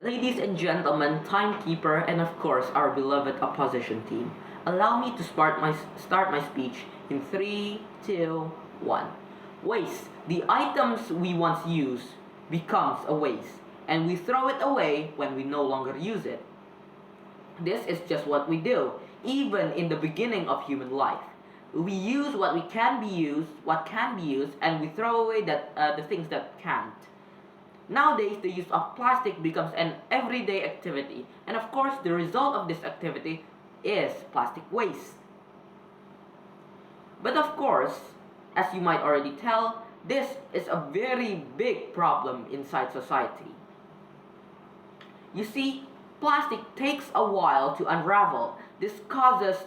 Ladies and gentlemen, timekeeper, and of course our beloved opposition team, allow me to start my speech in 3, 2, 1. Waste. The items we once used becomes a waste, and we throw it away when we no longer use it. This is just what we do, even in the beginning of human life. We use what can be used, and we throw away the things that can't. Nowadays, the use of plastic becomes an everyday activity, and of course, the result of this activity is plastic waste. But of course, as you might already tell, this is a very big problem inside society. You see, plastic takes a while to unravel. This causes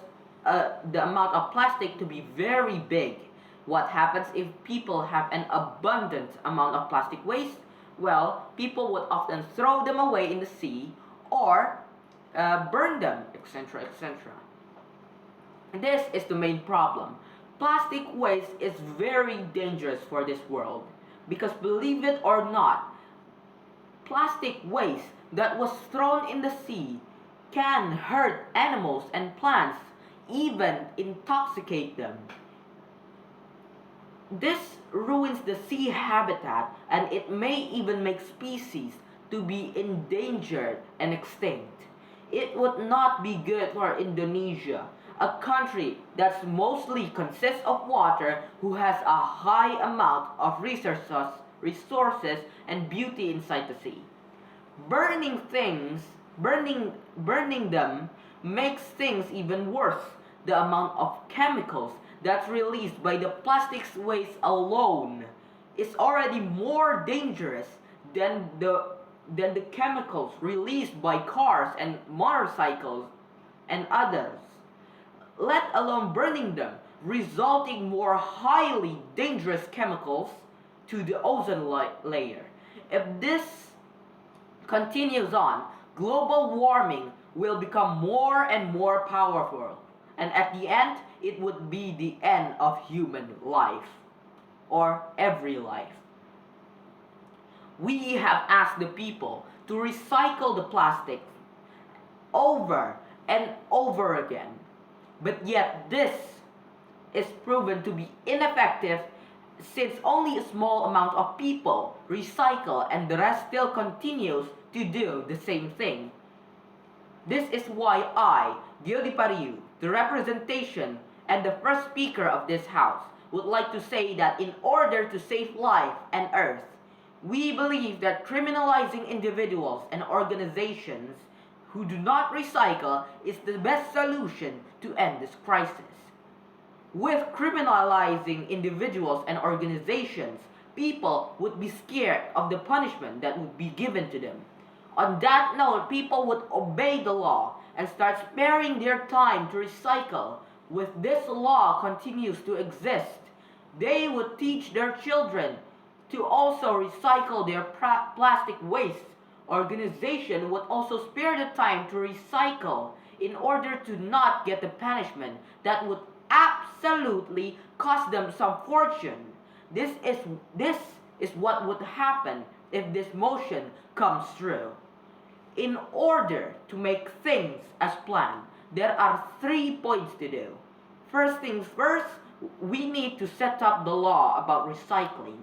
the amount of plastic to be very big. What happens if people have an abundant amount of plastic waste? Well, people would often throw them away in the sea or burn them, etc., etc. This is the main problem. Plastic waste is very dangerous for this world because, believe it or not, plastic waste that was thrown in the sea can hurt animals and plants, even intoxicate them. This ruins the sea habitat, and it may even make species to be endangered and extinct. It would not be good for Indonesia, a country that mostly consists of water, who has a high amount of resources and beauty inside the sea. Burning them makes things even worse. The amount of chemicals that's released by the plastics waste alone is already more dangerous than the chemicals released by cars and motorcycles and others, let alone burning them, resulting more highly dangerous chemicals to the ozone layer. If this continues on, global warming will become more and more powerful, and at the end, it would be the end of human life, or every life. We have asked the people to recycle the plastic over and over again, but yet this is proven to be ineffective, since only a small amount of people recycle and the rest still continues to do the same thing. This is why I, Gildi Pariu, the representation and the first speaker of this house, would like to say that in order to save life and earth, we believe that criminalizing individuals and organizations who do not recycle is the best solution to end this crisis. With criminalizing individuals and organizations, people would be scared of the punishment that would be given to them. On that note, people would obey the law and start sparing their time to recycle. With this law continues to exist, they would teach their children to also recycle their plastic waste. Organization would also spare the time to recycle in order to not get the punishment that would absolutely cost them some fortune. This is what would happen if this motion comes through. In order to make things as planned, there are 3 points to do. First things first, we need to set up the law about recycling.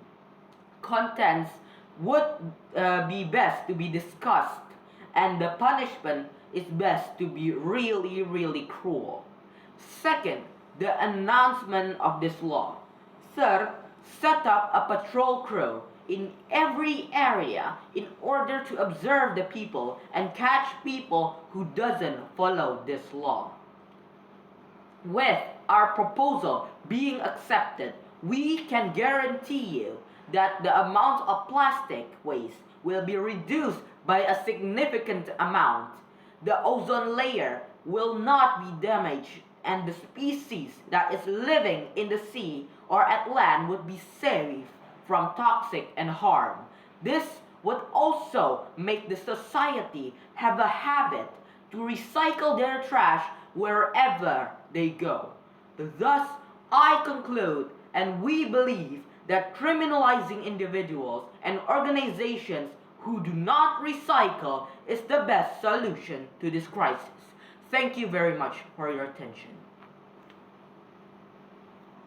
Contents would be best to be discussed, and the punishment is best to be really, really cruel. Second, the announcement of this law. Third, set up a patrol crew in every area in order to observe the people and catch people who doesn't follow this law. With our proposal being accepted, we can guarantee you that the amount of plastic waste will be reduced by a significant amount. The ozone layer will not be damaged, and the species that is living in the sea or at land would be safe from toxic and harm. This would also make the society have a habit to recycle their trash wherever they go. Thus, I conclude, and we believe, that criminalizing individuals and organizations who do not recycle is the best solution to this crisis. Thank you very much for your attention.